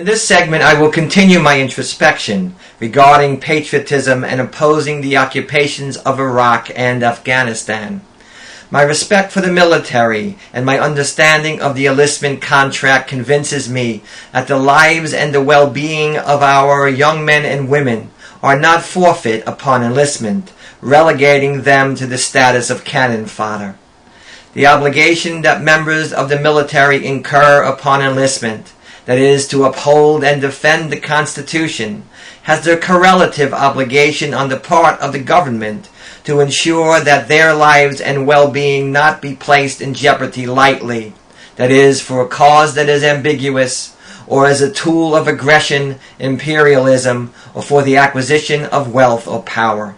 In this segment, I will continue my introspection regarding patriotism and opposing the occupations of Iraq and Afghanistan. My respect for the military and my understanding of the enlistment contract convinces me that the lives and the well-being of our young men and women are not forfeit upon enlistment, relegating them to the status of cannon fodder. The obligation that members of the military incur upon enlistment, that is, to uphold and defend the Constitution, has the correlative obligation on the part of the government to ensure that their lives and well-being not be placed in jeopardy lightly, that is, for a cause that is ambiguous, or as a tool of aggression, imperialism, or for the acquisition of wealth or power.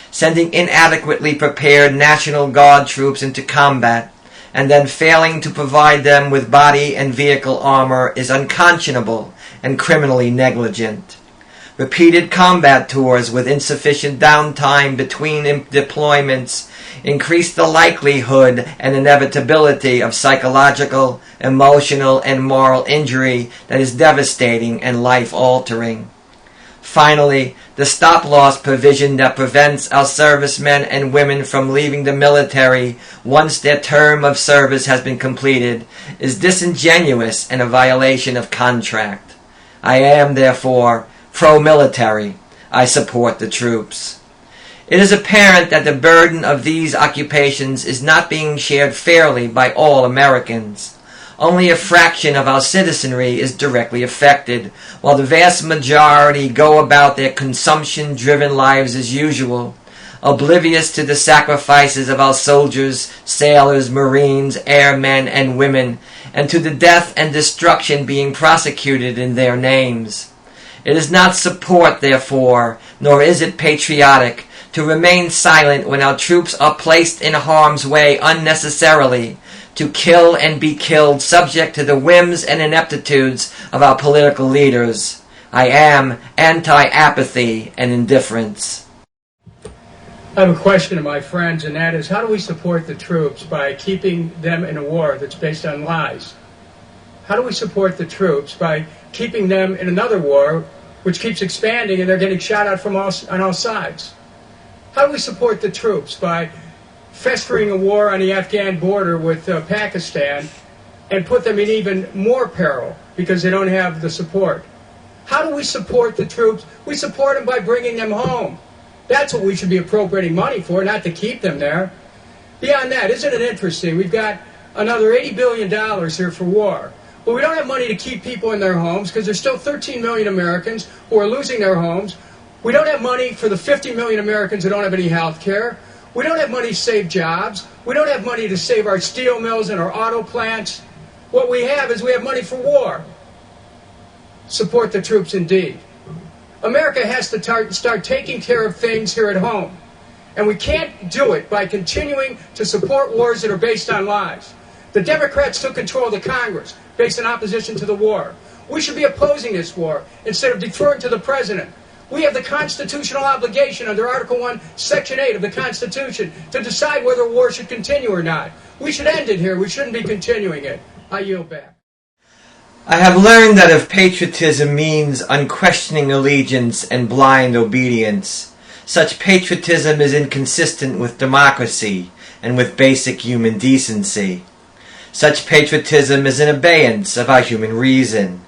Sending inadequately prepared National Guard troops into combat, and then failing to provide them with body and vehicle armor is unconscionable and criminally negligent. Repeated combat tours with insufficient downtime between deployments increase the likelihood and inevitability of psychological, emotional, and moral injury that is devastating and life-altering. Finally, the stop-loss provision that prevents our servicemen and women from leaving the military once their term of service has been completed is disingenuous and a violation of contract. I am, therefore, pro-military. I support the troops. It is apparent that the burden of these occupations is not being shared fairly by all Americans. Only a fraction of our citizenry is directly affected, while the vast majority go about their consumption-driven lives as usual, oblivious to the sacrifices of our soldiers, sailors, marines, airmen, and women, and to the death and destruction being prosecuted in their names. It is not support, therefore, nor is it patriotic, to remain silent when our troops are placed in harm's way unnecessarily, to kill and be killed subject to the whims and ineptitudes of our political leaders. I am anti-apathy and indifference. I have a question to my friends, and that is, how do we support the troops by keeping them in a war that's based on lies? How do we support the troops by keeping them in another war which keeps expanding and they're getting shot at on all sides? How do we support the troops by festering a war on the Afghan border with Pakistan and put them in even more peril because they don't have the support? How do we support the troops? We support them by bringing them home. That's what we should be appropriating money for, not to keep them there. Beyond that, isn't it interesting? We've got another $80 billion here for war. But we don't have money to keep people in their homes because there's still 13 million Americans who are losing their homes. We don't have money for the 50 million Americans who don't have any health care. We don't have money to save jobs. We don't have money to save our steel mills and our auto plants. What we have is we have money for war. Support the troops indeed. America has to start taking care of things here at home. And we can't do it by continuing to support wars that are based on lies. The Democrats took control of the Congress based on opposition to the war. We should be opposing this war instead of deferring to the president. We have the constitutional obligation under Article 1, Section 8 of the Constitution to decide whether war should continue or not. We should end it here. We shouldn't be continuing it. I yield back. I have learned that if patriotism means unquestioning allegiance and blind obedience, such patriotism is inconsistent with democracy and with basic human decency. Such patriotism is an abeyance of our human reason.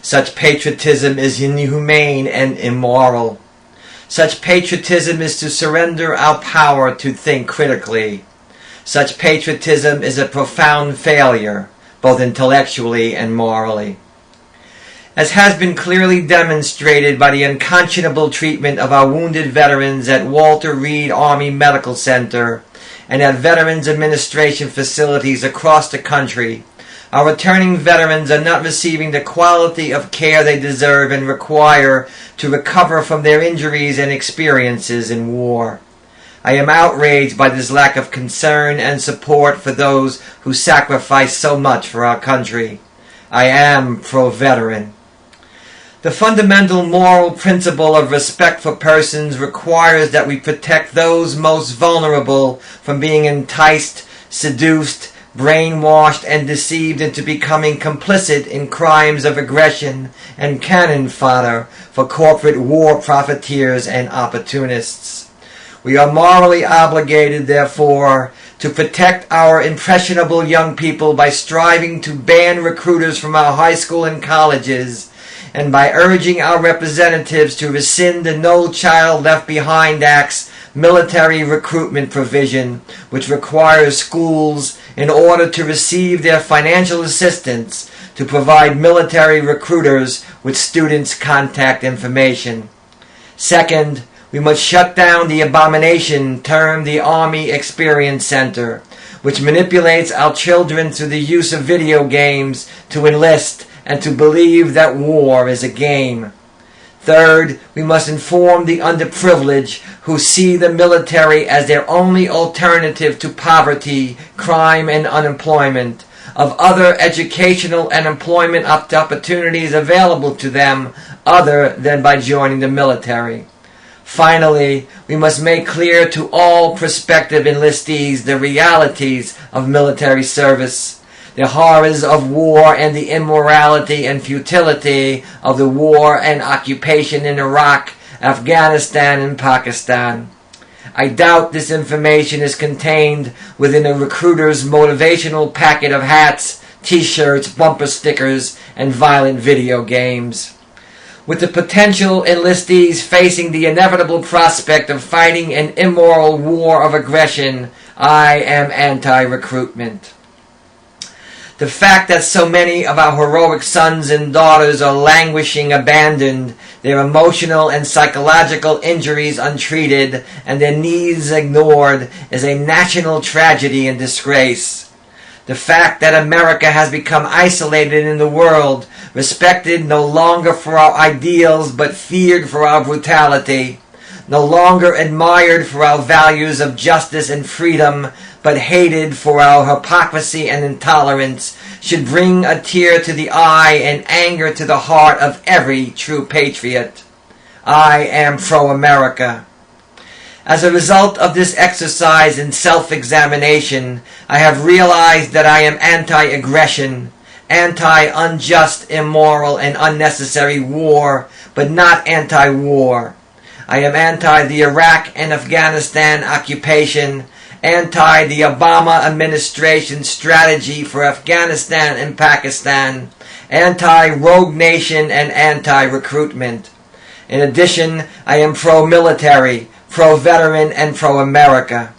Such patriotism is inhumane and immoral. Such patriotism is to surrender our power to think critically. Such patriotism is a profound failure, both intellectually and morally. As has been clearly demonstrated by the unconscionable treatment of our wounded veterans at Walter Reed Army Medical Center and at Veterans Administration facilities across the country, our returning veterans are not receiving the quality of care they deserve and require to recover from their injuries and experiences in war. I am outraged by this lack of concern and support for those who sacrifice so much for our country. I am pro-veteran. The fundamental moral principle of respect for persons requires that we protect those most vulnerable from being enticed, seduced, brainwashed and deceived into becoming complicit in crimes of aggression and cannon fodder for corporate war profiteers and opportunists. We are morally obligated, therefore, to protect our impressionable young people by striving to ban recruiters from our high school and colleges, and by urging our representatives to rescind the No Child Left Behind Act's military recruitment provision, which requires schools, in order to receive their financial assistance, to provide military recruiters with students' contact information. Second, we must shut down the abomination termed the Army Experience Center, which manipulates our children through the use of video games to enlist and to believe that war is a game. Third, we must inform the underprivileged who see the military as their only alternative to poverty, crime, and unemployment, of other educational and employment opportunities available to them other than by joining the military. Finally, we must make clear to all prospective enlistees the realities of military service, the horrors of war and the immorality and futility of the war and occupation in Iraq, Afghanistan, and Pakistan. I doubt this information is contained within a recruiter's motivational packet of hats, t-shirts, bumper stickers, and violent video games. With the potential enlistees facing the inevitable prospect of fighting an immoral war of aggression, I am anti-recruitment. The fact that so many of our heroic sons and daughters are languishing abandoned, their emotional and psychological injuries untreated, and their needs ignored is a national tragedy and disgrace. The fact that America has become isolated in the world, respected no longer for our ideals but feared for our brutality, no longer admired for our values of justice and freedom, but hated for our hypocrisy and intolerance, should bring a tear to the eye and anger to the heart of every true patriot. I am pro-America. As a result of this exercise in self-examination, I have realized that I am anti-aggression, anti-unjust, immoral, and unnecessary war, but not anti-war. I am anti the Iraq and Afghanistan occupation, anti the Obama administration strategy for Afghanistan and Pakistan, anti-rogue nation, and anti-recruitment. In addition, I am pro-military, pro-veteran, and pro-America.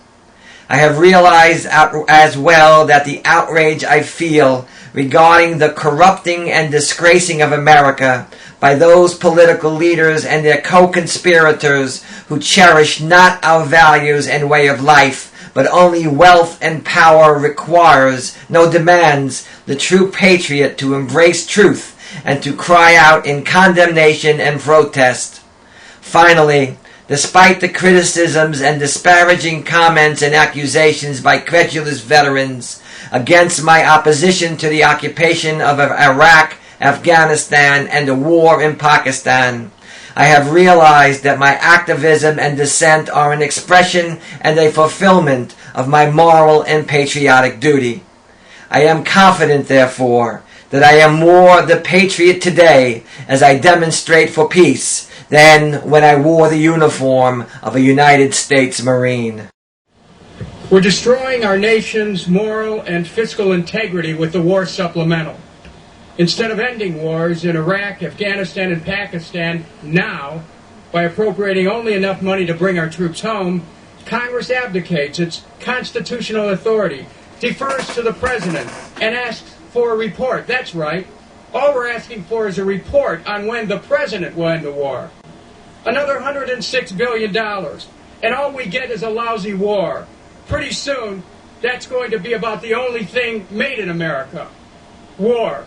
I have realized as well that the outrage I feel regarding the corrupting and disgracing of America by those political leaders and their co-conspirators who cherish not our values and way of life, but only wealth and power requires, no demands, the true patriot to embrace truth and to cry out in condemnation and protest. Finally, despite the criticisms and disparaging comments and accusations by credulous veterans against my opposition to the occupation of Iraq, Afghanistan, and the war in Pakistan, I have realized that my activism and dissent are an expression and a fulfillment of my moral and patriotic duty. I am confident, therefore, that I am more the patriot today as I demonstrate for peace than when I wore the uniform of a United States Marine. We're destroying our nation's moral and fiscal integrity with the war supplemental. Instead of ending wars in Iraq, Afghanistan, and Pakistan now, by appropriating only enough money to bring our troops home, Congress abdicates its constitutional authority, defers to the President, and asks for a report. That's right. All we're asking for is a report on when the President will end the war. Another $106 billion. And all we get is a lousy war. Pretty soon, that's going to be about the only thing made in America. War.